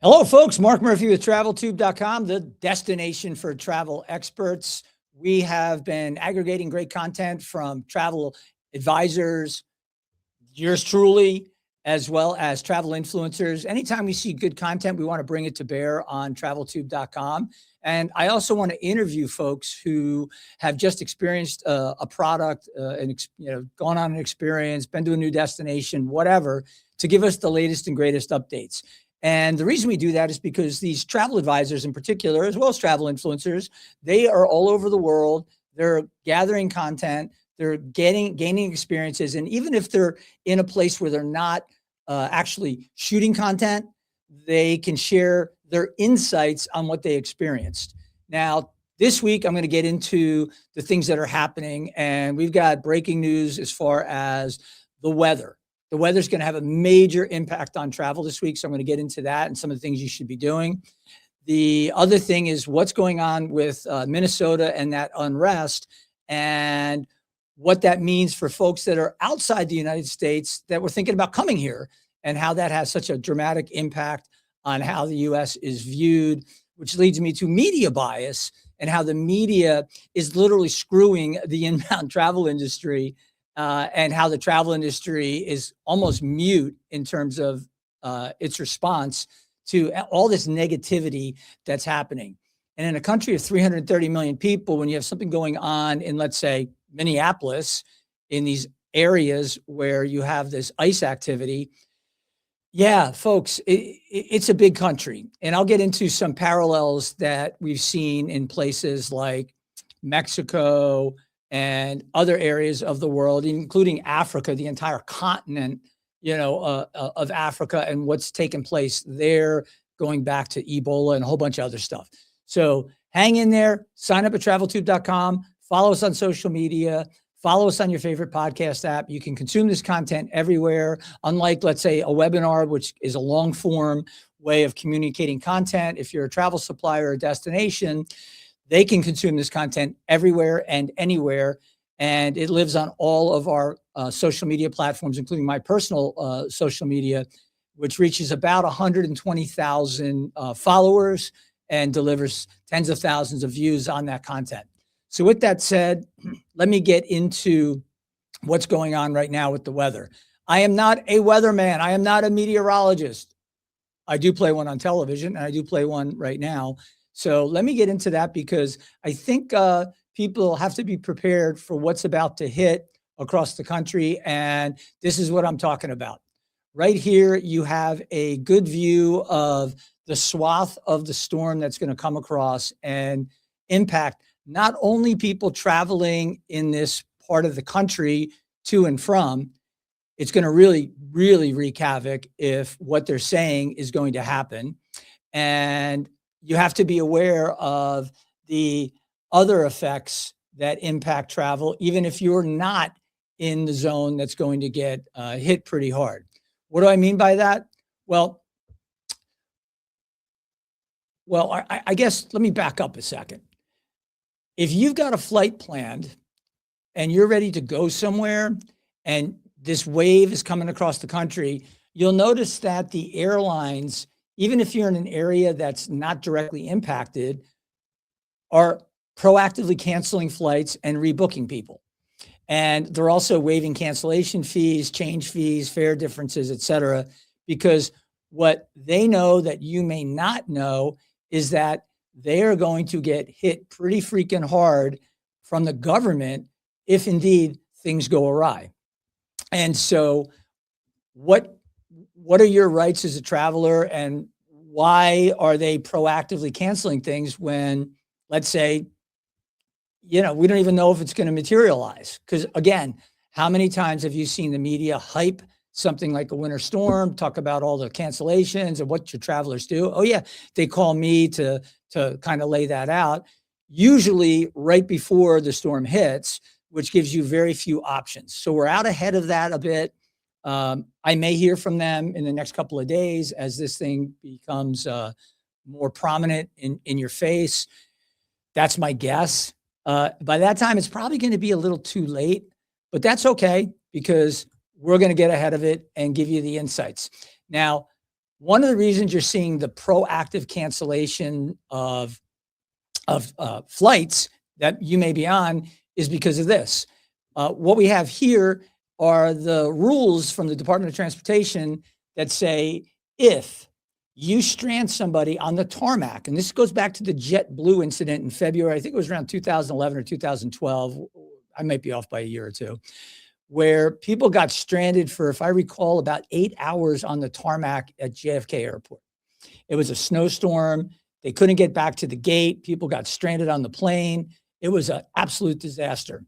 Hello, folks. Mark Murphy with TravelTube.com, the destination for travel experts. We have been aggregating great content from travel advisors, yours truly, as well as travel influencers. Anytime we see good content, we want to bring it to bear on TravelTube.com. And I also want to interview folks who have just experienced a product, gone on an experience, been to a new destination, whatever, to give us the latest and greatest updates. And the reason we do that is because these travel advisors in particular, as well as travel influencers, they are all over the world. They're gathering content, they're gaining experiences. And even if they're in a place where they're not actually shooting content, they can share their insights on what they experienced. Now, this week, I'm going to get into the things that are happening. And we've got breaking news as far as the weather. The weather's going to have a major impact on travel this week. So I'm going to get into that and some of the things you should be doing. The other thing is what's going on with Minnesota and that unrest and what that means for folks that are outside the United States that were thinking about coming here and how that has such a dramatic impact on how the U.S. is viewed, which leads me to media bias and how the media is literally screwing the inbound travel industry. And how the travel industry is almost mute in terms of its response to all this negativity that's happening. And in a country of 330 million people, when you have something going on in, let's say, Minneapolis, in these areas where you have this ICE activity, yeah, folks, it's a big country. And I'll get into some parallels that we've seen in places like Mexico, and other areas of the world, including Africa, the entire continent, of Africa and what's taken place there, going back to Ebola and a whole bunch of other stuff. So hang in there, sign up at traveltube.com, follow us on social media, follow us on your favorite podcast app. You can consume this content everywhere. Unlike, let's say, a webinar, which is a long form way of communicating content. If you're a travel supplier or destination, they can consume this content everywhere and anywhere. And it lives on all of our social media platforms, including my personal social media, which reaches about 120,000 followers and delivers tens of thousands of views on that content. So with that said, let me get into what's going on right now with the weather. I am not a weatherman. I am not a meteorologist. I do play one on television, and I do play one right now. So let me get into that because I think people have to be prepared for what's about to hit across the country. And this is what I'm talking about. Right here, you have a good view of the swath of the storm that's going to come across and impact not only people traveling in this part of the country to and from. It's going to really, really wreak havoc if what they're saying is going to happen. And you have to be aware of the other effects that impact travel, even if you're not in the zone that's going to get hit pretty hard. What do I mean by that? Well, I guess let me back up a second. If you've got a flight planned and you're ready to go somewhere and this wave is coming across the country, you'll notice that the airlines, even if you're in an area that's not directly impacted, are proactively canceling flights and rebooking people. And they're also waiving cancellation fees, change fees, fare differences, et cetera, because what they know that you may not know is that they are going to get hit pretty freaking hard from the government if indeed things go awry. And so what are your rights as a traveler, and why are they proactively canceling things when, let's say, we don't even know if it's going to materialize? Because again, how many times have you seen the media hype something like a winter storm, talk about all the cancellations and what your travelers do? Oh yeah, they call me to kind of lay that out, usually right before the storm hits, which gives you very few options. So we're out ahead of that a bit. I may hear from them in the next couple of days as this thing becomes more prominent in your face. That's my guess. By that time, it's probably going to be a little too late, but that's okay because we're going to get ahead of it and give you the insights. Now, One of the reasons you're seeing the proactive cancellation of flights that you may be on is because of this. What we have here are the rules from the Department of Transportation that say if you strand somebody on the tarmac, and this goes back to the JetBlue incident in February, I think it was around 2011 or 2012. I might be off by a year or two, where people got stranded for, if I recall, about 8 hours on the tarmac at JFK Airport. It was a snowstorm. They couldn't get back to the gate. People got stranded on the plane. It was an absolute disaster.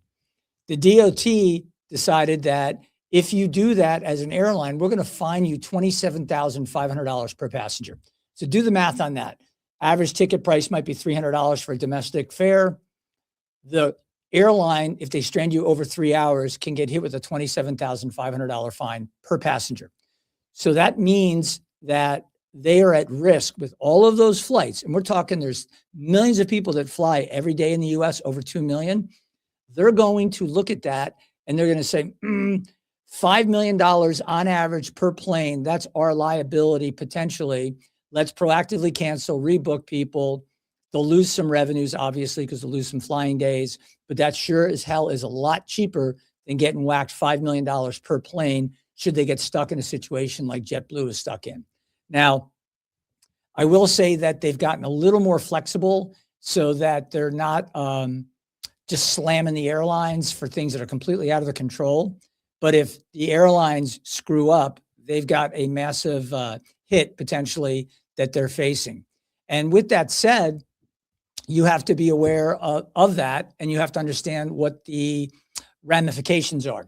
The DOT decided that if you do that as an airline, we're going to fine you $27,500 per passenger. So do the math on that. Average ticket price might be $300 for a domestic fare. The airline, if they strand you over 3 hours, can get hit with a $27,500 fine per passenger. So that means that they are at risk with all of those flights. And we're talking there's millions of people that fly every day in the US, over 2 million. They're going to look at that and they're going to say, $5 million on average per plane. That's our liability potentially. Let's proactively cancel, rebook people. They'll lose some revenues, obviously, because they'll lose some flying days, but that sure as hell is a lot cheaper than getting whacked $5 million per plane should they get stuck in a situation like JetBlue is stuck in. Now, I will say that they've gotten a little more flexible so that they're not just slamming the airlines for things that are completely out of their control. But if the airlines screw up, they've got a massive hit potentially that they're facing. And with that said, you have to be aware of that, and you have to understand what the ramifications are.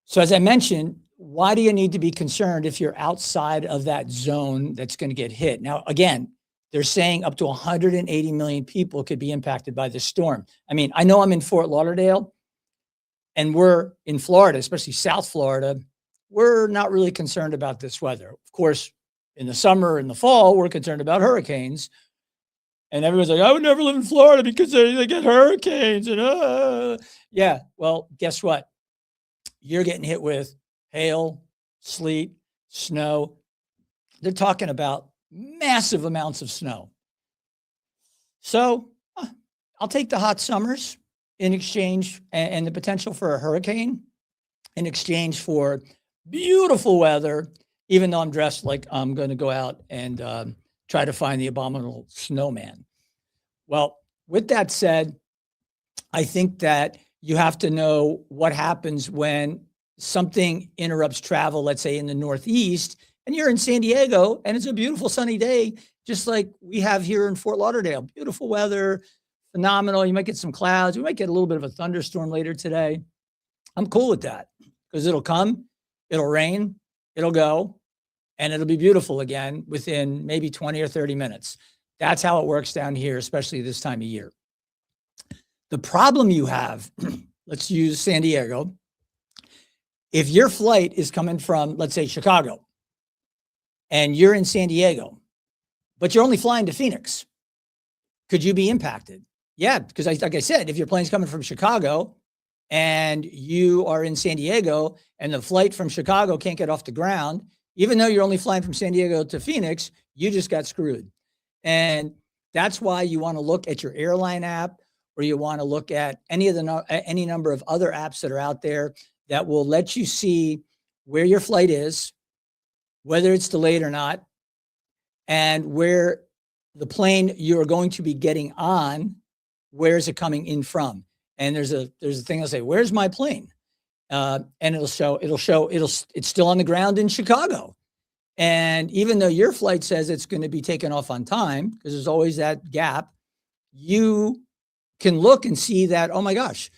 So as I mentioned, why do you need to be concerned if you're outside of that zone that's going to get hit? Now, again, they're saying up to 180 million people could be impacted by this storm. I mean, I know I'm in Fort Lauderdale, and we're in Florida, especially South Florida. We're not really concerned about this weather. Of course, in the summer and the fall, we're concerned about hurricanes. And everyone's like, I would never live in Florida because they get hurricanes. And yeah, well, guess what? You're getting hit with hail, sleet, snow. They're talking about massive amounts of snow. So I'll take the hot summers in exchange and the potential for a hurricane in exchange for beautiful weather, even though I'm dressed like I'm going to go out and try to find the abominable snowman. Well, with that said, I think that you have to know what happens when something interrupts travel, let's say in the Northeast, and you're in San Diego and it's a beautiful sunny day, just like we have here in Fort Lauderdale. Beautiful weather, phenomenal. You might get some clouds. We might get a little bit of a thunderstorm later today. I'm cool with that because it'll come, it'll rain, it'll go, and it'll be beautiful again within maybe 20 or 30 minutes. That's how it works down here, especially this time of year. The problem you have, let's use San Diego. If your flight is coming from, let's say, Chicago, and you're in San Diego, but you're only flying to Phoenix, could you be impacted? Yeah, because like I said, if your plane's coming from Chicago and you are in San Diego and the flight from Chicago can't get off the ground, even though you're only flying from San Diego to Phoenix, you just got screwed. And that's why you want to look at your airline app, or you want to look at any number of other apps that are out there that will let you see where your flight is, whether it's delayed or not, and where the plane you're going to be getting on, where is it coming in from? And there's a thing that'll say, where's my plane? And it's still on the ground in Chicago. And even though your flight says it's going to be taken off on time, because there's always that gap, you can look and see that, oh my gosh,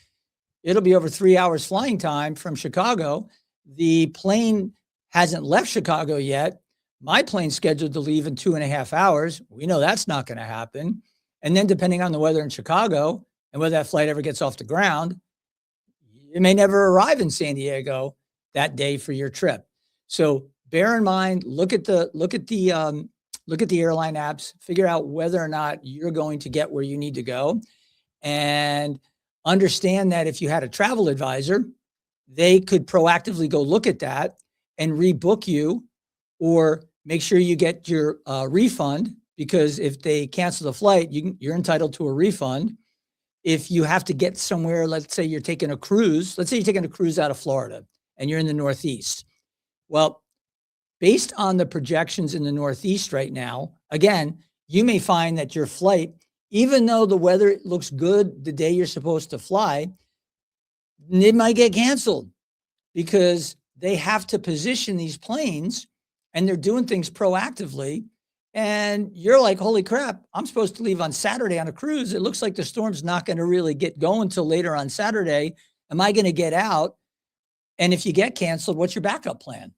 it'll be over 3 hours flying time from Chicago. The plane hasn't left Chicago yet. My plane's scheduled to leave in 2.5 hours. We know that's not going to happen. And then depending on the weather in Chicago and whether that flight ever gets off the ground, it may never arrive in San Diego that day for your trip. So bear in mind, look at the airline apps, figure out whether or not you're going to get where you need to go, and understand that if you had a travel advisor, they could proactively go look at that and rebook you or make sure you get your refund, because if they cancel the flight, you're entitled to a refund. If you have to get somewhere, let's say you're taking a cruise, let's say you're taking a cruise out of Florida and you're in the Northeast. Well, based on the projections in the Northeast right now, again, you may find that your flight, even though the weather looks good the day you're supposed to fly, it might get canceled because they have to position these planes and they're doing things proactively. And you're like, holy crap, I'm supposed to leave on Saturday on a cruise. It looks like the storm's not going to really get going till later on Saturday. Am I going to get out? And if you get canceled, what's your backup plan?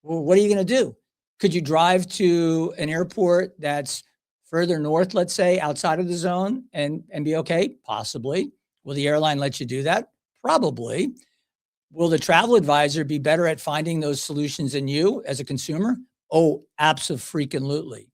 Well, what are you going to do? Could you drive to an airport that's further north, let's say, outside of the zone and be okay? Possibly. Will the airline let you do that? Probably. Will the travel advisor be better at finding those solutions than you as a consumer? Oh, abso-freaking-lutely.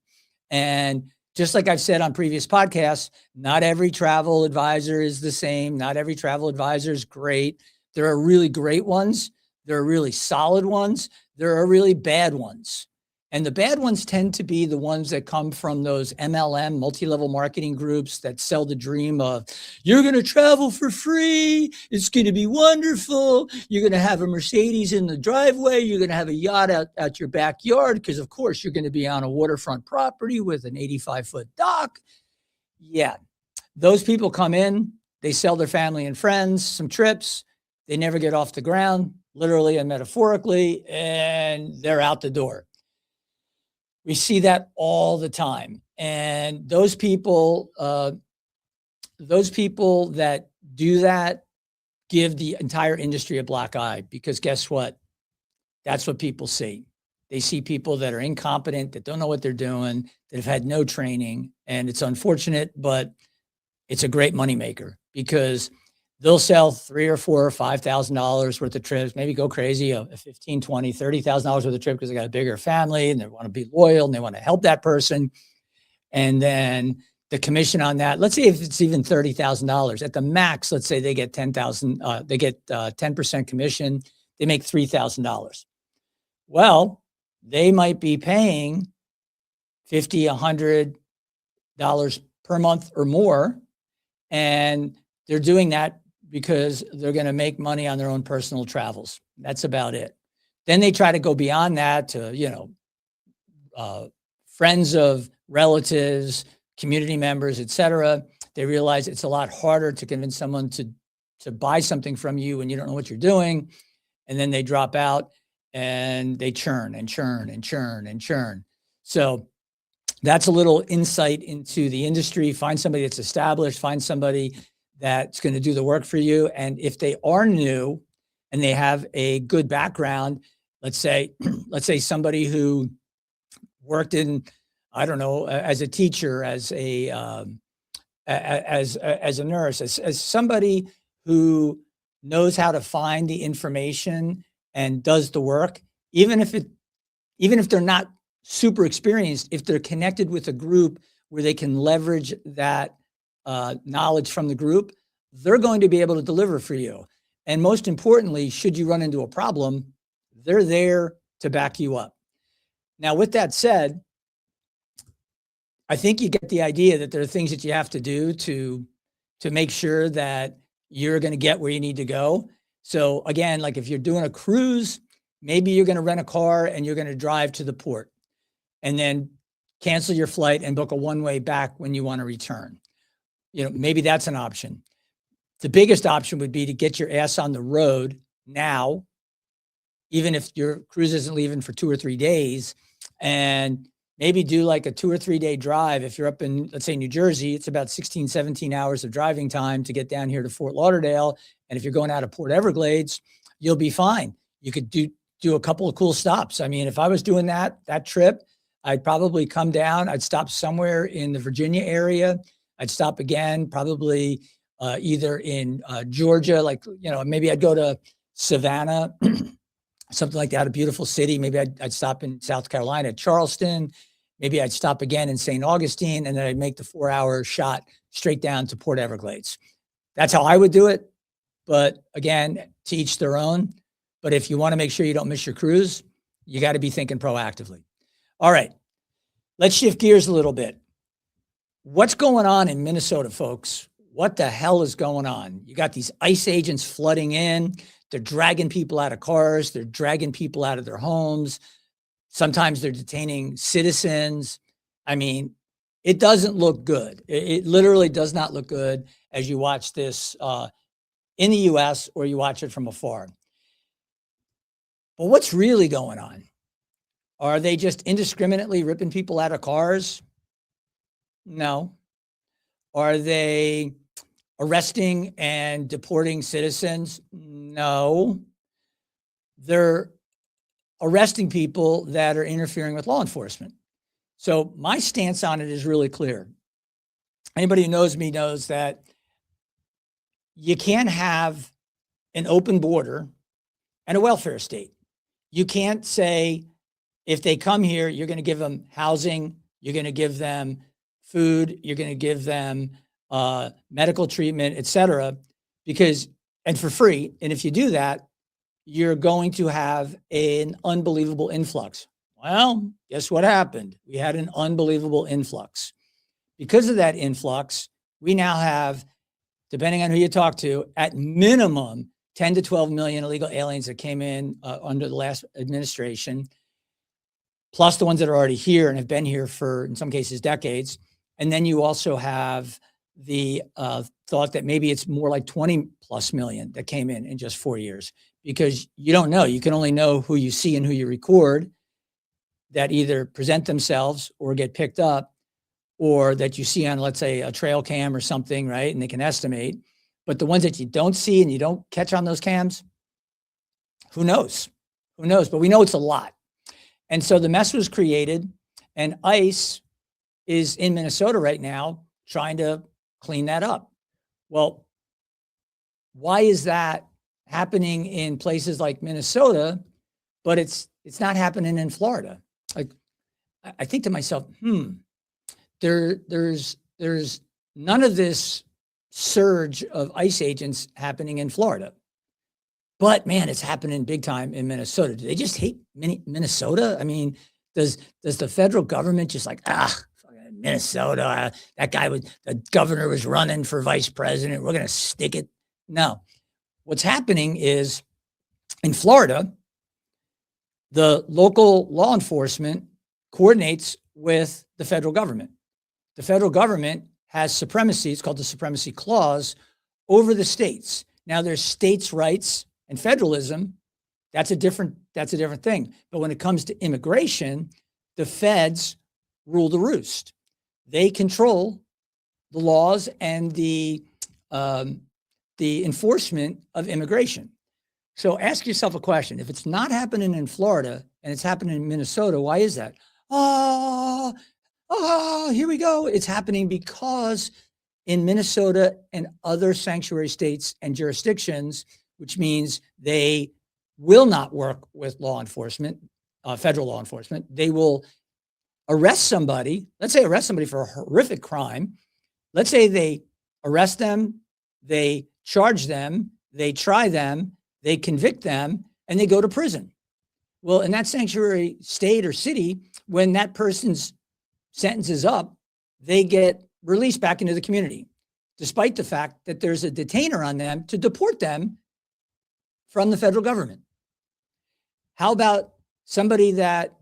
And just like I've said on previous podcasts, not every travel advisor is the same. Not every travel advisor is great. There are really great ones. There are really solid ones. There are really bad ones. And the bad ones tend to be the ones that come from those MLM, multi-level marketing groups that sell the dream of, you're going to travel for free. It's going to be wonderful. You're going to have a Mercedes in the driveway. You're going to have a yacht out your backyard because, of course, you're going to be on a waterfront property with an 85-foot dock. Yeah, those people come in. They sell their family and friends some trips. They never get off the ground, literally and metaphorically, and they're out the door. We see that all the time. And those people that do that give the entire industry a black eye, because guess what? That's what people see. They see people that are incompetent, that don't know what they're doing, that have had no training. And it's unfortunate, but it's a great moneymaker, because they'll sell $3,000 or $4,000 or $5,000 worth of trips, maybe go crazy, a $15,000, $20,000, $30,000 worth of trip because they got a bigger family and they want to be loyal and they want to help that person. And then the commission on that, let's say if it's even $30,000 at the max, let's say they get 10% commission, they make $3,000. Well, they might be paying $50, $100 per month or more. And they're doing that because they're going to make money on their own personal travels. That's about it. Then they try to go beyond that to, friends of relatives, community members, etc. They realize it's a lot harder to convince someone to buy something from you when you don't know what you're doing. And then they drop out and they churn and churn and churn and churn. So that's a little insight into the industry. Find somebody that's established, find somebody that's going to do the work for you. And if they are new and they have a good background, let's say somebody who worked in, I don't know, as a teacher, as a nurse, as somebody who knows how to find the information and does the work, even if they're not super experienced, if they're connected with a group where they can leverage that knowledge from the group, they're going to be able to deliver for you. And most importantly, should you run into a problem, they're there to back you up. Now, with that said, I think you get the idea that there are things that you have to do to make sure that you're going to get where you need to go. So again, like if you're doing a cruise, maybe you're going to rent a car and you're going to drive to the port and then cancel your flight and book a one-way back when you want to return. Maybe that's an option. The biggest option would be to get your ass on the road now, even if your cruise isn't leaving for 2 or 3 days, and maybe do like a 2 or 3 day drive. If you're up in, let's say, New Jersey, it's about 16, 17 hours of driving time to get down here to Fort Lauderdale. And if you're going out of Port Everglades, you'll be fine. You could do a couple of cool stops. I mean, if I was doing that trip, I'd probably come down, I'd stop somewhere in the Virginia area. I'd stop again, probably either in Georgia, like, maybe I'd go to Savannah, something like that, a beautiful city. Maybe I'd stop in South Carolina, Charleston. Maybe I'd stop again in St. Augustine, and then I'd make the 4-hour shot straight down to Port Everglades. That's how I would do it. But again, to each their own. But if you want to make sure you don't miss your cruise, you got to be thinking proactively. All right, let's shift gears a little bit. What's going on in Minnesota, folks? What the hell is going on? You got these ICE agents flooding in. They're dragging people out of cars. They're dragging people out of their homes. Sometimes they're detaining citizens. I mean, it doesn't look good. It literally does not look good as you watch this in the US or you watch it from afar. But what's really going on? Are they just indiscriminately ripping people out of cars? No. Are they arresting and deporting citizens? No. They're arresting people that are interfering with law enforcement. So my stance on it is really clear. Anybody who knows me knows that you can't have an open border and a welfare state. You can't say, if they come here, you're going to give them housing, you're going to give them food, you're going to give them medical treatment, et cetera, and for free. And if you do that, you're going to have an unbelievable influx. Well, guess what happened? We had an unbelievable influx. Because of that influx, we now have, depending on who you talk to, at minimum 10 to 12 million illegal aliens that came in under the last administration, plus the ones that are already here and have been here for, in some cases, decades. And then you also have the thought that maybe it's more like 20 plus million that came in just 4 years, because you don't know. You can only know who you see and who you record that either present themselves or get picked up, or that you see on, let's say, a trail cam or something, right? And they can estimate. But the ones that you don't see and you don't catch on those cams, who knows? Who knows? But we know it's a lot. And so the mess was created, and ICE is in Minnesota right now trying to clean that up. Well, why is that happening in places like Minnesota, but it's not happening in Florida? Like, I think to myself, there's none of this surge of ICE agents happening in Florida. But man, it's happening big time in Minnesota. Do they just hate Minnesota? I mean, does the federal government just like, Minnesota, the governor was running for vice president, we're going to stick it? No. What's happening is in Florida, the local law enforcement coordinates with the federal government. The federal government has supremacy. It's called the Supremacy Clause over the states. Now there's states' rights and federalism. That's a different thing. But when it comes to immigration, the feds rule the roost. They control the laws and the enforcement of immigration. So ask yourself a question. If it's not happening in Florida and it's happening in Minnesota, why is that? Here we go. It's happening because in Minnesota and other sanctuary states and jurisdictions, which means they will not work with law enforcement, federal law enforcement. They will arrest somebody. Let's say arrest somebody for a horrific crime. Let's say they arrest them, they charge them, they try them, they convict them, and they go to prison. Well, in that sanctuary state or city, when that person's sentence is up, they get released back into the community, despite the fact that there's a detainer on them to deport them from the federal government. How about somebody that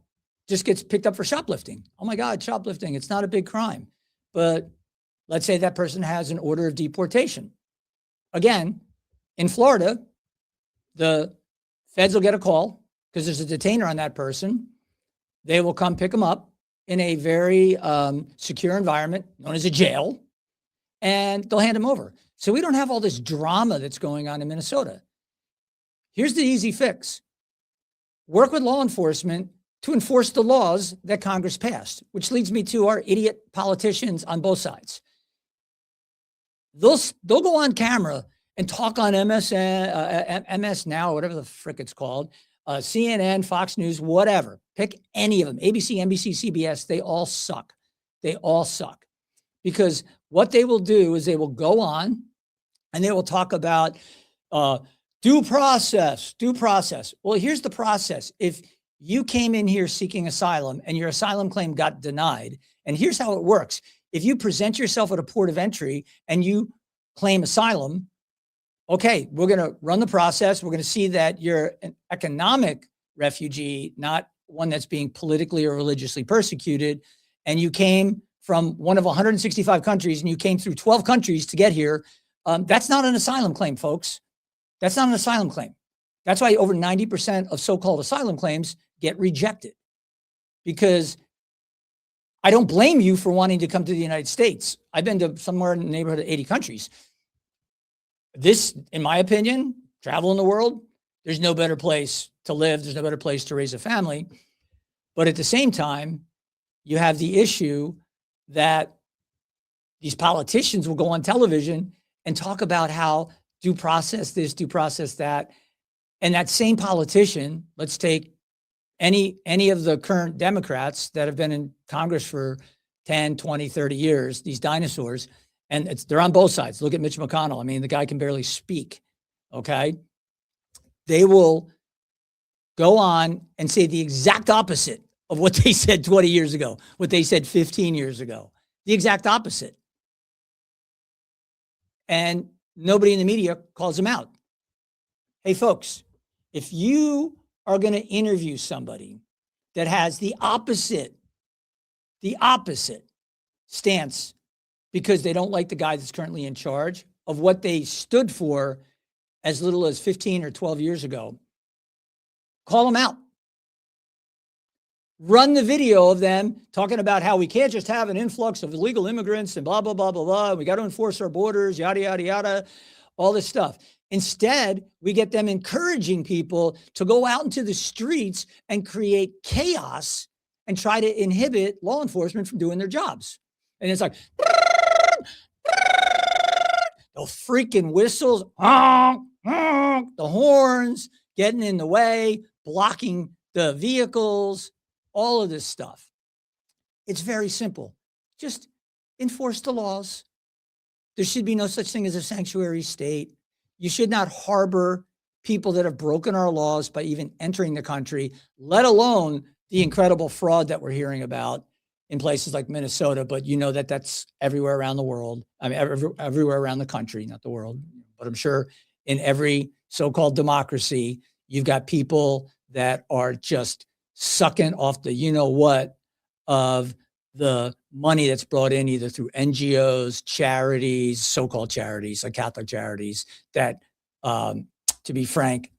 just gets picked up for shoplifting? Oh my God, shoplifting, it's not a big crime. But let's say that person has an order of deportation. Again, in Florida, the feds will get a call because there's a detainer on that person. They will come pick them up in a very secure environment known as a jail, and they'll hand them over. So we don't have all this drama that's going on in Minnesota. Here's the easy fix. Work with law enforcement to enforce the laws that Congress passed, which leads me to our idiot politicians on both sides. They'll go on camera and talk on MS Now, whatever the frick it's called, CNN, Fox News, whatever. Pick any of them, ABC, NBC, CBS, they all suck. They all suck. Because what they will do is they will go on and they will talk about due process. Well, here's the process. If You came in here seeking asylum and your asylum claim got denied. And here's how it works. If you present yourself at a port of entry and you claim asylum, okay, we're going to run the process. We're going to see that you're an economic refugee, not one that's being politically or religiously persecuted. And you came from one of 165 countries and you came through 12 countries to get here. That's not an asylum claim, folks. That's not an asylum claim. That's why over 90% of so-called asylum claims get rejected, because I don't blame you for wanting to come to the United States. I've been to somewhere in the neighborhood of 80 countries. This, in my opinion, travel in the world, there's no better place to live. There's no better place to raise a family. But at the same time, you have the issue that these politicians will go on television and talk about how due process this, due process that. And that same politician, let's take any of the current Democrats that have been in Congress for 10, 20, 30 years, these dinosaurs, and they're on both sides. Look at Mitch McConnell. I mean, the guy can barely speak, okay? They will go on and say the exact opposite of what they said 20 years ago, what they said 15 years ago, the exact opposite. And nobody in the media calls them out. Hey, folks, if you are going to interview somebody that has the opposite stance because they don't like the guy that's currently in charge of what they stood for as little as 15 or 12 years ago, call them out. Run the video of them talking about how we can't just have an influx of illegal immigrants and blah, blah, blah, blah, blah. We got to enforce our borders, yada, yada, yada, all this stuff. Instead, we get them encouraging people to go out into the streets and create chaos and try to inhibit law enforcement from doing their jobs. And it's like, the freaking whistles, the horns getting in the way, blocking the vehicles, all of this stuff. It's very simple. Just enforce the laws. There should be no such thing as a sanctuary state. You should not harbor people that have broken our laws by even entering the country, let alone the incredible fraud that we're hearing about in places like Minnesota. But you know that that's everywhere around the world. I mean, everywhere around the country, not the world. But I'm sure in every so-called democracy, you've got people that are just sucking off the you-know-what of the money that's brought in either through NGOs, charities, so-called charities, like Catholic charities, that, to be frank,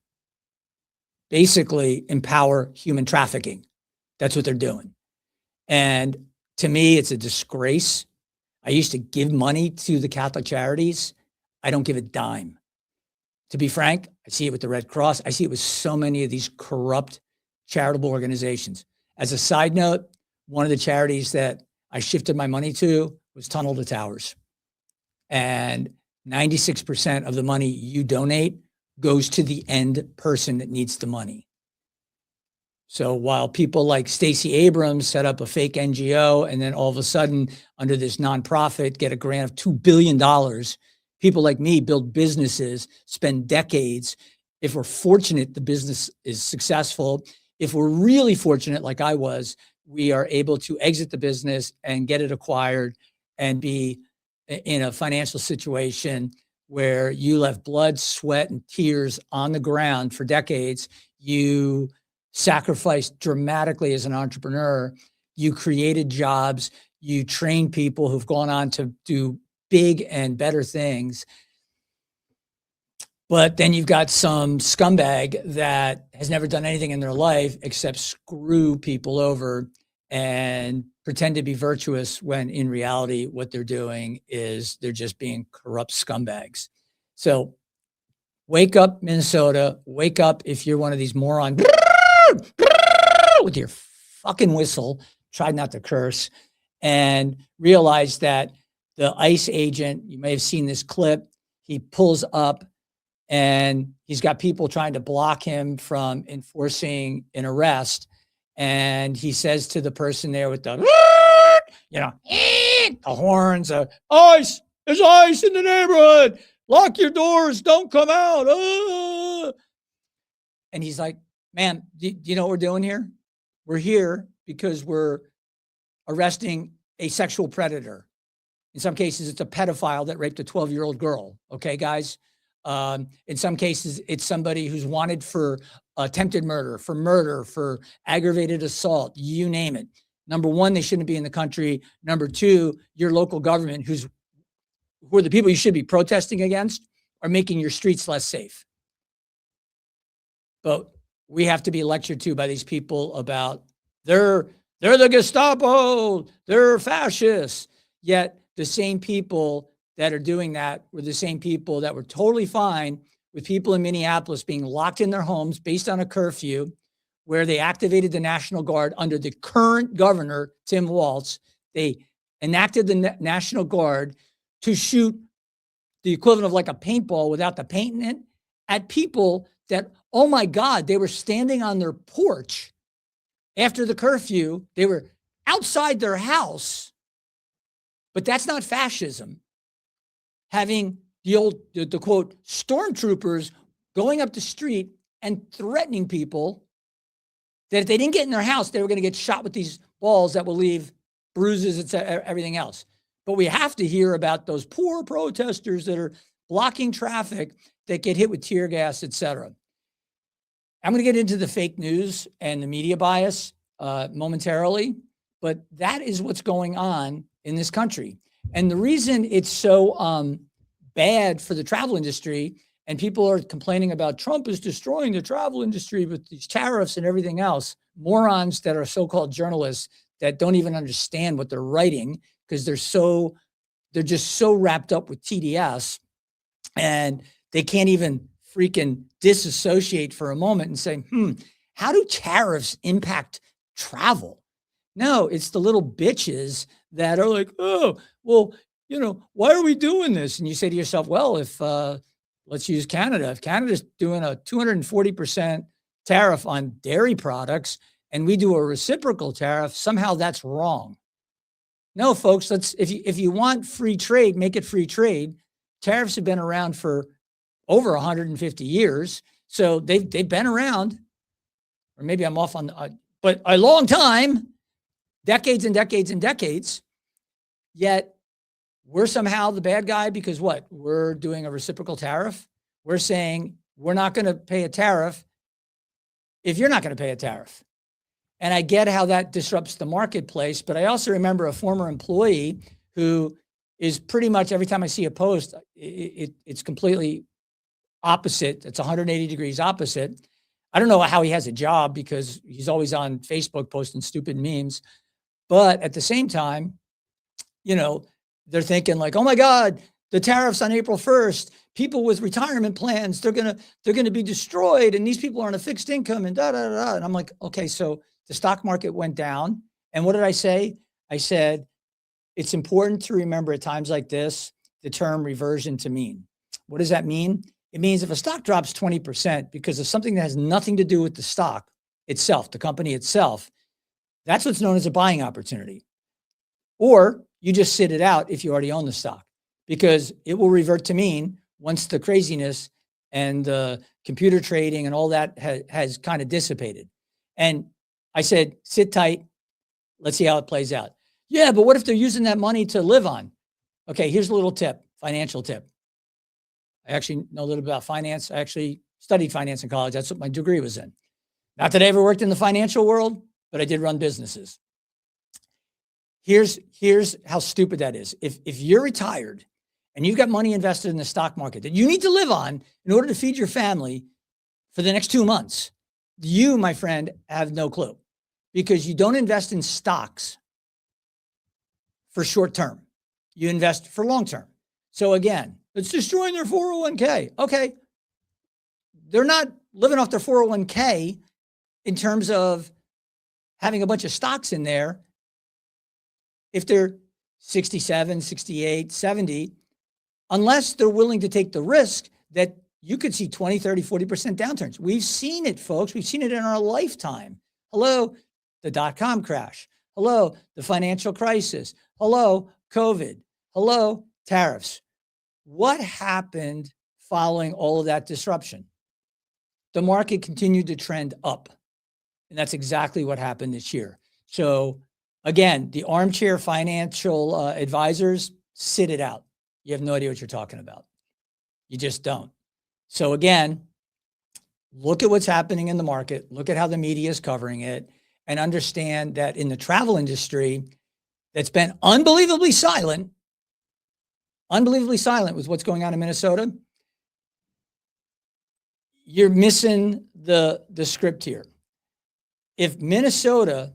basically empower human trafficking. That's what they're doing. And to me, it's a disgrace. I used to give money to the Catholic charities. I don't give a dime. To be frank, I see it with the Red Cross. I see it with so many of these corrupt charitable organizations. As a side note, one of the charities that I shifted my money to was Tunnel to Towers. And 96% of the money you donate goes to the end person that needs the money. So while people like Stacey Abrams set up a fake NGO and then all of a sudden under this nonprofit get a grant of $2 billion, people like me build businesses, spend decades. If we're fortunate, the business is successful. If we're really fortunate, like I was, we are able to exit the business and get it acquired and be in a financial situation where you left blood, sweat, and tears on the ground for decades. You sacrificed dramatically as an entrepreneur. You created jobs. You trained people who've gone on to do big and better things. But then you've got some scumbag that has never done anything in their life except screw people over and pretend to be virtuous when in reality, what they're doing is they're just being corrupt scumbags. So wake up, Minnesota. Wake up if you're one of these morons with your fucking whistle. Try not to curse and realize that the ICE agent, you may have seen this clip, he pulls up and he's got people trying to block him from enforcing an arrest. And he says to the person there with the, the horns, ice, there's ice in the neighborhood. Lock your doors. Don't come out. And he's like, Ma'am, do you know what we're doing here? We're here because we're arresting a sexual predator. In some cases, it's a pedophile that raped a 12-year-old girl. Okay, guys. In some cases, it's somebody who's wanted for attempted murder, for aggravated assault, you name it. Number one, they shouldn't be in the country. Number two, your local government, who are the people you should be protesting against, are making your streets less safe. But we have to be lectured to by these people about they're the Gestapo, they're fascists. Yet the same people that are doing that were the same people that were totally fine with people in Minneapolis being locked in their homes based on a curfew, where they activated the National Guard under the current governor, Tim Walz. They enacted the National Guard to shoot the equivalent of like a paintball without the paint in it at people that, oh my God, they were standing on their porch after the curfew. They were outside their house, but that's not fascism. Having the quote, stormtroopers going up the street and threatening people that if they didn't get in their house, they were going to get shot with these balls that will leave bruises, etc., everything else. But we have to hear about those poor protesters that are blocking traffic that get hit with tear gas, etc. I'm going to get into the fake news and the media bias momentarily, but that is what's going on in this country. And the reason it's so bad for the travel industry, and people are complaining about Trump is destroying the travel industry with these tariffs and everything else, morons that are so-called journalists that don't even understand what they're writing because they're just so wrapped up with TDS, and they can't even freaking disassociate for a moment and say, how do tariffs impact travel? No, it's the little bitches that are like, oh, well, why are we doing this? And you say to yourself, well, if let's use Canada. If Canada's doing a 240% tariff on dairy products and we do a reciprocal tariff, somehow that's wrong. No, folks, if you want free trade, make it free trade. Tariffs have been around for over 150 years. So they've been around, or maybe I'm off on, but a long time, decades and decades and decades. Yet we're somehow the bad guy because what? We're doing a reciprocal tariff. We're saying we're not going to pay a tariff if you're not going to pay a tariff. And I get how that disrupts the marketplace, but I also remember a former employee who is pretty much every time I see a post, it's completely opposite. It's 180 degrees opposite. I don't know how he has a job because he's always on Facebook posting stupid memes. But at the same time, they're thinking like, oh my God, the tariffs on April 1st, people with retirement plans, they're gonna be destroyed, and these people are on a fixed income and da da da. And I'm like, okay, so the stock market went down. And what did I say? I said, it's important to remember at times like this, the term reversion to mean. What does that mean? It means if a stock drops 20% because of something that has nothing to do with the stock itself, the company itself, that's what's known as a buying opportunity. Or you just sit it out if you already own the stock, because it will revert to mean once the craziness and computer trading and all that has kind of dissipated. And I said, sit tight. Let's see how it plays out. Yeah, but what if they're using that money to live on? Okay, here's a little tip, financial tip. I actually know a little about finance. I actually studied finance in college. That's what my degree was in. Not that I ever worked in the financial world, but I did run businesses. Here's how stupid that is. If you're retired and you've got money invested in the stock market that you need to live on in order to feed your family for the next 2 months, you, my friend, have no clue, because you don't invest in stocks for short term. You invest for long term. So again, it's destroying their 401k. Okay. They're not living off their 401k in terms of having a bunch of stocks in there. If they're 67, 68, 70, unless they're willing to take the risk that you could see 20, 30, 40% downturns. We've seen it, folks. We've seen it in our lifetime. Hello, the dot-com crash. Hello, the financial crisis. Hello, COVID. Hello, tariffs. What happened following all of that disruption? the market continued to trend up. And that's exactly what happened this year. So again, the armchair financial advisors, sit it out. You have no idea what you're talking about. You just don't. So again, look at what's happening in the market. Look at how the media is covering it, and understand that in the travel industry that's been unbelievably silent with what's going on in Minnesota, you're missing the script here. If Minnesota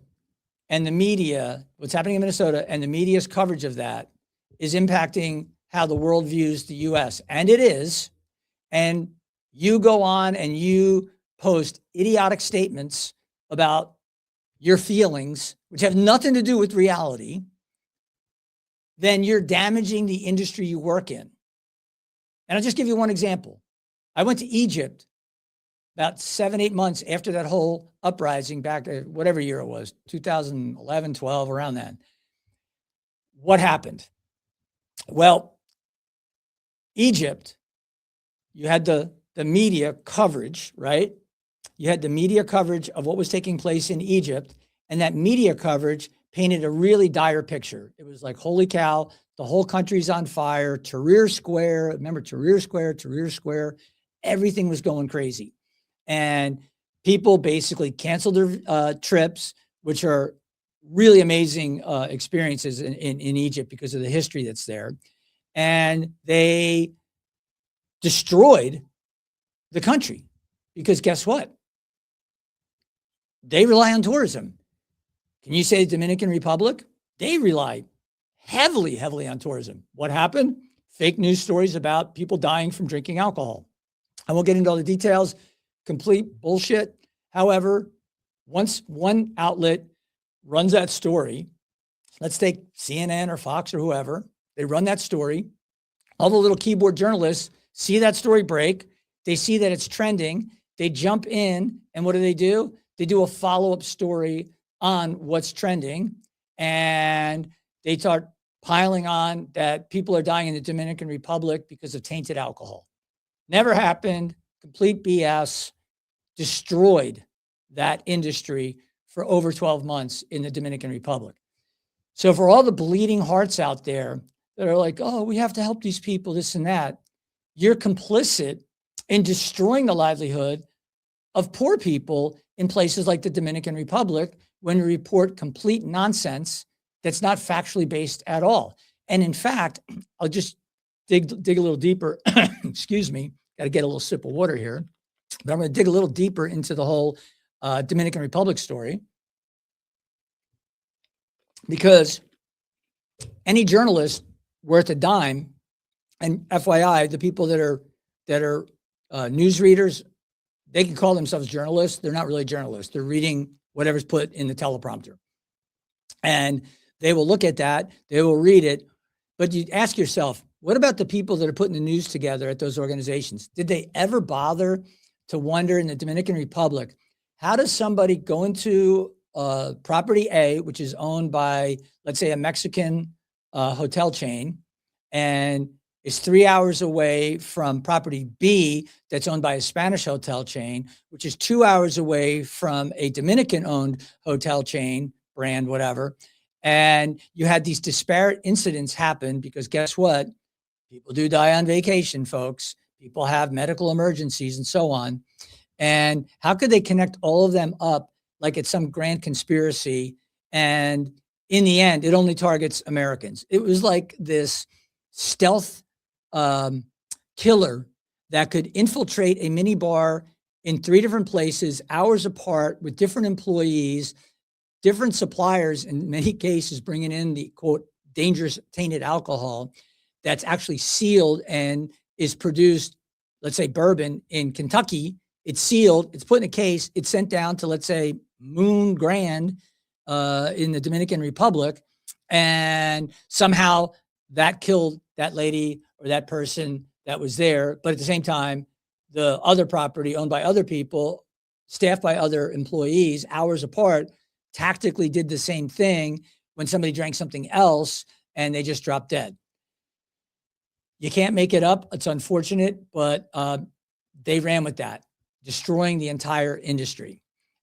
and the media, what's happening in Minnesota and the media's coverage of that is impacting how the world views the US, and it is, and you go on and you post idiotic statements about your feelings, which have nothing to do with reality, then you're damaging the industry you work in. And I'll just give you one example. I went to Egypt about 7-8 months after that whole uprising back to whatever year it was, 2011, 12, around then. What happened? Well, Egypt, you had the media coverage, right? You had the media coverage of what was taking place in Egypt, and that media coverage painted a really dire picture. It was like, holy cow, the whole country's on fire. Tahrir Square, remember Tahrir Square, everything was going crazy. And people basically canceled their trips, which are really amazing experiences in Egypt because of the history that's there. And they destroyed the country because guess what? They rely on tourism. Can you say the Dominican Republic? They rely heavily on tourism. What happened? Fake news stories about people dying from drinking alcohol. I won't get into all the details. Complete bullshit. However, once one outlet runs that story, let's take CNN or Fox or whoever, they run that story. All the little keyboard journalists see that story break. They see that it's trending. They jump in, and what do? They do a follow-up story on what's trending, and they start piling on that people are dying in the Dominican Republic because of tainted alcohol. Never happened. Complete BS. Destroyed that industry for over 12 months in the Dominican Republic. So for all the bleeding hearts out there that are like, oh, we have to help these people, this and that, you're complicit in destroying the livelihood of poor people in places like the Dominican Republic when you report complete nonsense that's not factually based at all. And in fact, I'll just dig a little deeper. Excuse me, got to get a little sip of water here. But I'm going to dig a little deeper into the whole Dominican Republic story, because any journalist worth a dime, and FYI, the people that are news readers, they can call themselves journalists. They're not really journalists. They're reading whatever's put in the teleprompter. And they will look at that. They will read it. But you ask yourself, what about the people that are putting the news together at those organizations? Did they ever bother to wonder in the Dominican Republic, how does somebody go into property A, which is owned by, let's say, a Mexican hotel chain, and is 3 hours away from property B that's owned by a Spanish hotel chain, which is 2 hours away from a Dominican-owned hotel chain, brand, whatever. And you had these disparate incidents happen because guess what? People do die on vacation, folks. People have medical emergencies and so on. And how could they connect all of them up like it's some grand conspiracy? And in the end, it only targets Americans. It was like this stealth killer that could infiltrate a mini bar in 3 different places, hours apart, with different employees, different suppliers, in many cases bringing in the, quote, dangerous tainted alcohol that's actually sealed and is produced, let's say bourbon in Kentucky. It's sealed, it's put in a case, it's sent down to, let's say, Moon Grand in the Dominican Republic, and somehow that killed that lady or that person that was there. But at the same time, the other property owned by other people, staffed by other employees, hours apart, tactically did the same thing when somebody drank something else and they just dropped dead. You can't make it up. It's unfortunate, but they ran with that. destroying the entire industry.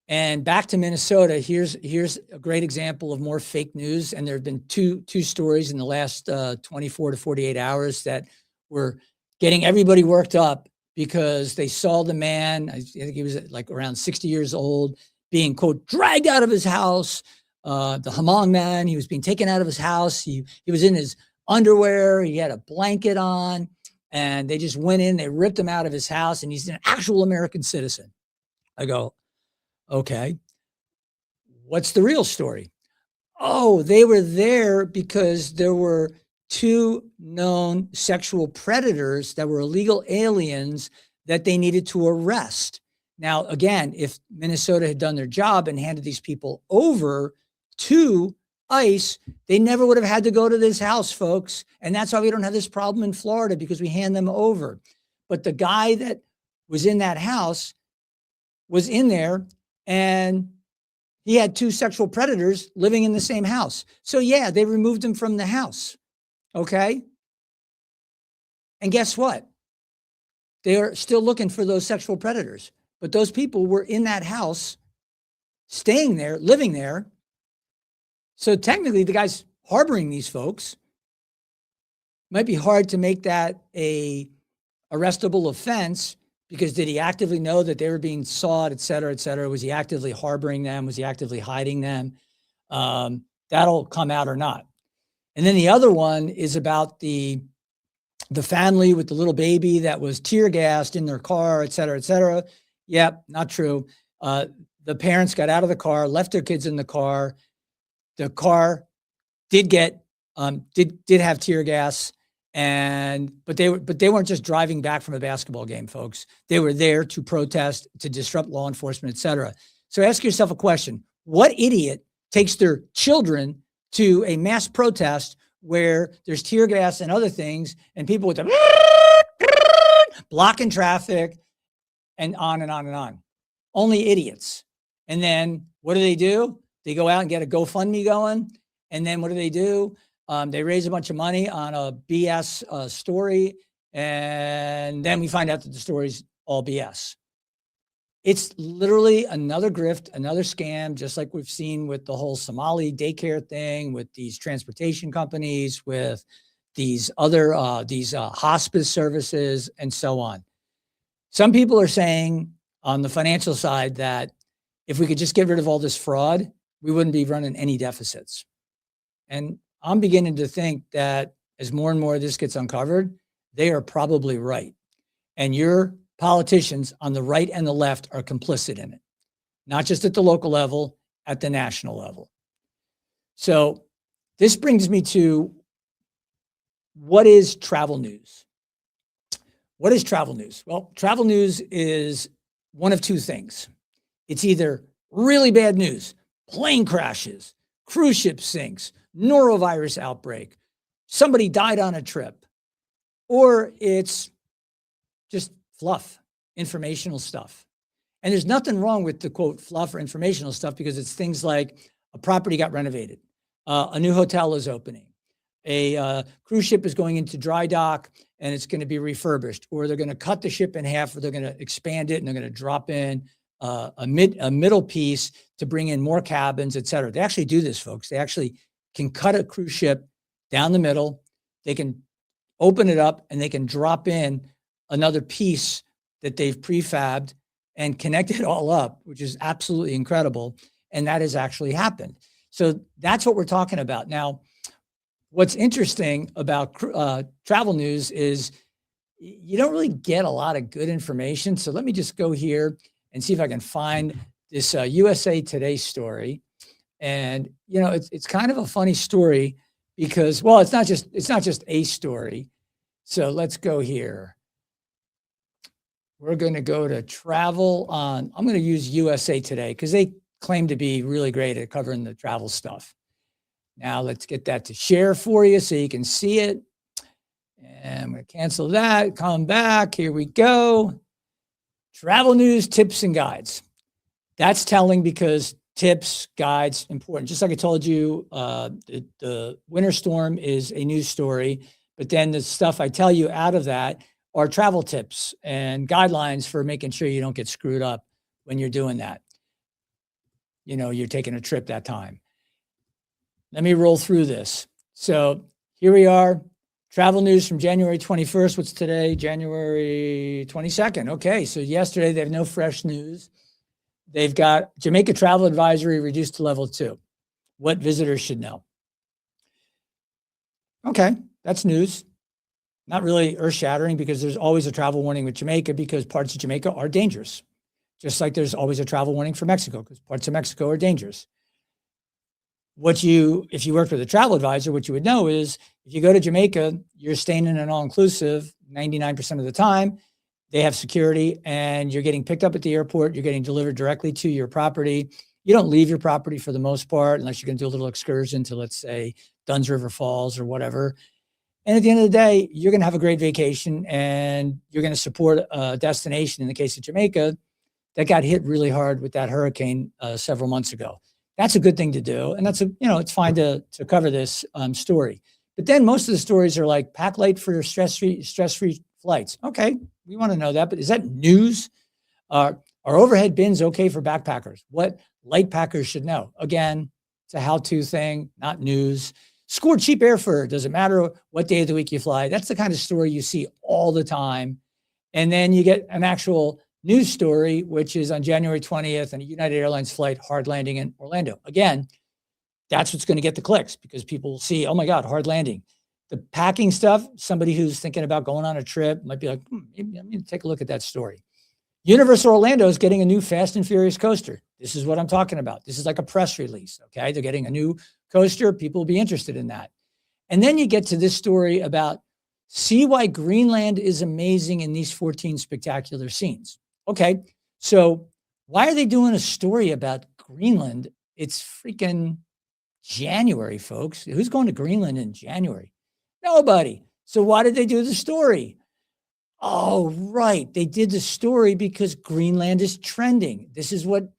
And back to Minnesota, here's a great example of more fake news. And there have been two stories in the last 24 to 48 hours that were getting everybody worked up because they saw the man, I think he was like around 60 years old, being, quote, dragged out of his house. The Hamong man, he was being taken out of his house. He was in his underwear. He had a blanket on, and they just went in, they ripped him out of his house, and he's an actual American citizen. I go, okay, what's the real story? Oh, they were there because there were two known sexual predators that were illegal aliens that they needed to arrest. Now, again, if Minnesota had done their job and handed these people over to ICE, they never would have had to go to this house, folks. And that's why we don't have this problem in Florida, because we hand them over. But the guy that was in that house was in there, and he had two sexual predators living in the same house. So yeah, they removed him from the house. Okay. And guess what? They are still looking for those sexual predators, but those people were in that house, staying there, living there. So technically the guy's harboring these folks. Might be hard to make that a arrestable offense, because did he actively know that they were being sought, et cetera, et cetera? Was he actively harboring them? Was he actively hiding them? That'll come out or not. And then the other one is about the family with the little baby that was tear gassed in their car, et cetera, et cetera. Yep, not true. The parents got out of the car, left their kids in the car. The car did get did have tear gas, but they weren't just driving back from a basketball game, folks. They were there to protest, to disrupt law enforcement, et cetera. So ask yourself a question: what idiot takes their children to a mass protest where there's tear gas and other things, and people with blocking traffic, and on and on and on? Only idiots. And then what do? They go out and get a GoFundMe going. And then what do? They raise a bunch of money on a BS story. And then we find out that the story's all BS. It's literally another grift, another scam, just like we've seen with the whole Somali daycare thing, with these transportation companies, with these other hospice services, and so on. Some people are saying on the financial side that if we could just get rid of all this fraud, we wouldn't be running any deficits. And I'm beginning to think that as more and more of this gets uncovered, they are probably right. And your politicians on the right and the left are complicit in it, not just at the local level, at the national level. So this brings me to, what is travel news? What is travel news? Well, travel news is one of two things. It's either really bad news, plane crashes, cruise ship sinks, norovirus outbreak, somebody died on a trip, or it's just fluff, informational stuff. And there's nothing wrong with the, quote, fluff or informational stuff, because it's things like a property got renovated, a new hotel is opening, a cruise ship is going into dry dock and it's going to be refurbished, or they're going to cut the ship in half, or they're going to expand it and they're going to drop in a middle piece to bring in more cabins, et cetera. They actually do this, folks. They actually can cut a cruise ship down the middle. They can open it up and they can drop in another piece that they've prefabbed and connect it all up, which is absolutely incredible. And that has actually happened. So that's what we're talking about. Now, what's interesting about travel news is you don't really get a lot of good information. So let me just go here and see if I can find this USA Today story. And, you know, it's kind of a funny story because, well, it's not just a story. So let's go here. We're going to go to travel on, I'm going to use USA Today because they claim to be really great at covering the travel stuff. Now let's get that to share for you so you can see it. And I'm going to cancel that, come back. Here we go. Travel news, tips, and guides. That's telling because tips, guides, important. Just like I told you, the winter storm is a news story, but then the stuff I tell you out of that are travel tips and guidelines for making sure you don't get screwed up when you're doing that. You're taking a trip that time. Let me roll through this. So here we are. Travel news from January 21st. What's today? January 22nd. Okay, so yesterday they have no fresh news. They've got Jamaica travel advisory reduced to level 2. What visitors should know. Okay, that's news. Not really earth-shattering because there's always a travel warning with Jamaica because parts of Jamaica are dangerous. Just like there's always a travel warning for Mexico because parts of Mexico are dangerous. If you worked with a travel advisor, what you would know is if you go to Jamaica, you're staying in an all-inclusive 99% of the time. They have security and you're getting picked up at the airport. You're getting delivered directly to your property. You don't leave your property for the most part unless you're going to do a little excursion to, let's say, Dunn's River Falls or whatever. And at the end of the day, you're going to have a great vacation and you're going to support a destination, in the case of Jamaica, that got hit really hard with that hurricane several months ago. That's a good thing to do. And it's fine to cover this story. But then most of the stories are like pack light for stress-free flights. Okay, we want to know that, but is that news? Are overhead bins okay for backpackers? What light packers should know? Again, it's a how-to thing, not news. Score cheap airfare. Doesn't matter what day of the week you fly. That's the kind of story you see all the time. And then you get an actual news story, which is on January 20th, and a United Airlines flight hard landing in Orlando. Again, that's what's going to get the clicks because people will see, oh my God, hard landing. The packing stuff, somebody who's thinking about going on a trip might be like, maybe I'm going to take a look at that story. Universal Orlando is getting a new Fast and Furious coaster. This is what I'm talking about. This is like a press release, okay? They're getting a new coaster. People will be interested in that. And then you get to this story about see why Greenland is amazing in these 14 spectacular scenes. Okay, so why are they doing a story about Greenland? It's freaking January, folks. Who's going to Greenland in January? Nobody. So why did they do the story? Oh, right. They did the story because Greenland is trending. This is what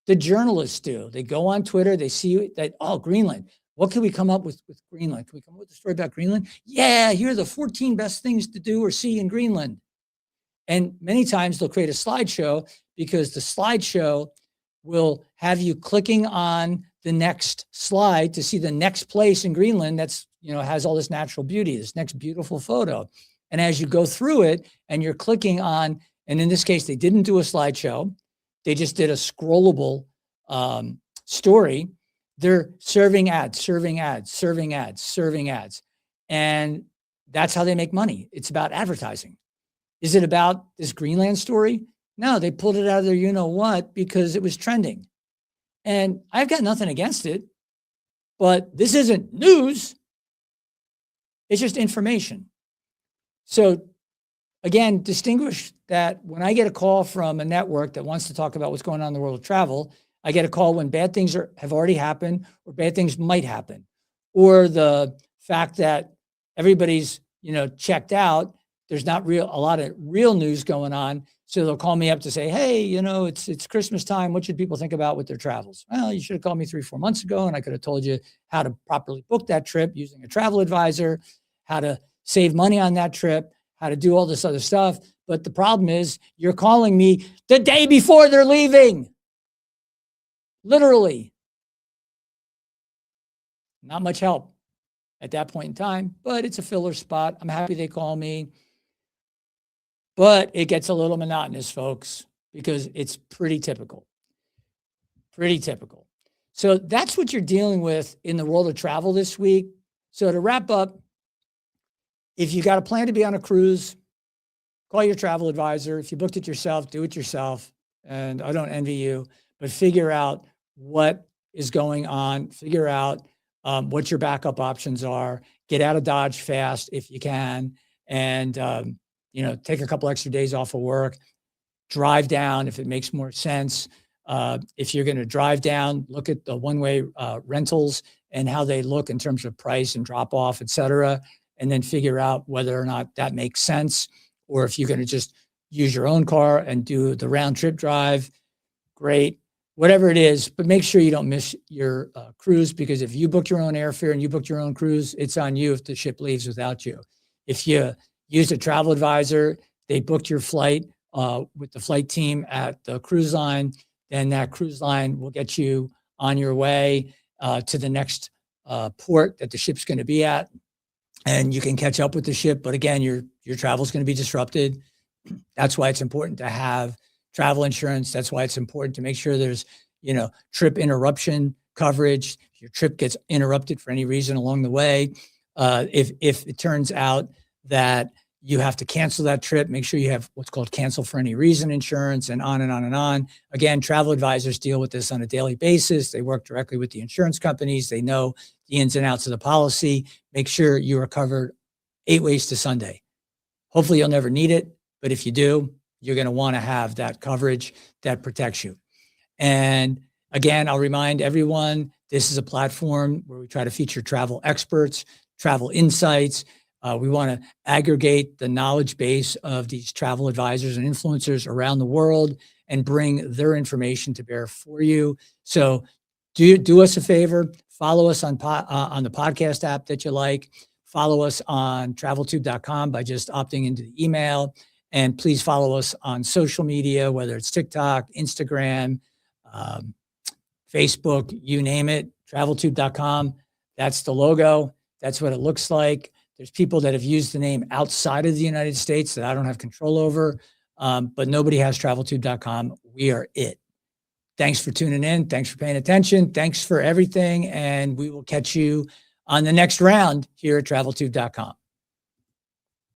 the journalists do. They go on Twitter. They see that, oh, Greenland. What can we come up with Greenland? Can we come up with a story about Greenland? Yeah, here are the 14 best things to do or see in Greenland. And many times they'll create a slideshow because the slideshow will have you clicking on the next slide to see the next place in Greenland that's, has all this natural beauty, this next beautiful photo. And as you go through it and you're clicking on, and in this case, they didn't do a slideshow. They just did a scrollable story. They're serving ads. And that's how they make money. It's about advertising. Is it about this Greenland story? No, they pulled it out of their you-know-what because it was trending. And I've got nothing against it, but this isn't news. It's just information. So again, distinguish that when I get a call from a network that wants to talk about what's going on in the world of travel, I get a call when bad things have already happened or bad things might happen, or the fact that everybody's, checked out. There's not a lot of real news going on. So they'll call me up to say, hey, it's Christmas time. What should people think about with their travels? Well, you should have called me 3-4 months ago and I could have told you how to properly book that trip using a travel advisor, how to save money on that trip, how to do all this other stuff. But the problem is you're calling me the day before they're leaving. Literally. Not much help at that point in time, but it's a filler spot. I'm happy they call me. But it gets a little monotonous, folks, because it's pretty typical. Pretty typical. So that's what you're dealing with in the world of travel this week. So to wrap up, if you got a plan to be on a cruise, call your travel advisor. If you booked it yourself, do it yourself. And I don't envy you, but figure out what is going on. Figure out what your backup options are. Get out of Dodge fast if you can. And, take a couple extra days off of work, drive down if it makes more sense. If you're going to drive down, look at the one-way rentals and how they look in terms of price and drop off, et cetera, and then figure out whether or not that makes sense. Or if you're going to just use your own car and do the round trip drive, great, whatever it is, but make sure you don't miss your cruise, because if you book your own airfare and you book your own cruise, it's on you if the ship leaves without you. If you use a travel advisor. They booked your flight with the flight team at the cruise line. Then that cruise line will get you on your way to the next port that the ship's going to be at, and you can catch up with the ship. But again, your travel is going to be disrupted. That's why it's important to have travel insurance. That's why it's important to make sure there's, trip interruption coverage. If your trip gets interrupted for any reason along the way, if it turns out that you have to cancel that trip, make sure you have what's called cancel for any reason insurance, and on and on and on. Again, travel advisors deal with this on a daily basis. They work directly with the insurance companies. They know the ins and outs of the policy. Make sure you are covered 8 ways to Sunday. Hopefully you'll never need it, but if you do, you're going to want to have that coverage that protects you. And again, I'll remind everyone, this is a platform where we try to feature travel experts, travel insights. We want to aggregate the knowledge base of these travel advisors and influencers around the world and bring their information to bear for you. So do us a favor, follow us on the podcast app that you like, follow us on traveltube.com by just opting into the email, and please follow us on social media, whether it's TikTok, Instagram, Facebook, you name it, traveltube.com. That's the logo. That's what it looks like. There's people that have used the name outside of the United States that I don't have control over, but nobody has traveltube.com. We are it. Thanks for tuning in. Thanks for paying attention. Thanks for everything. And we will catch you on the next round here at traveltube.com.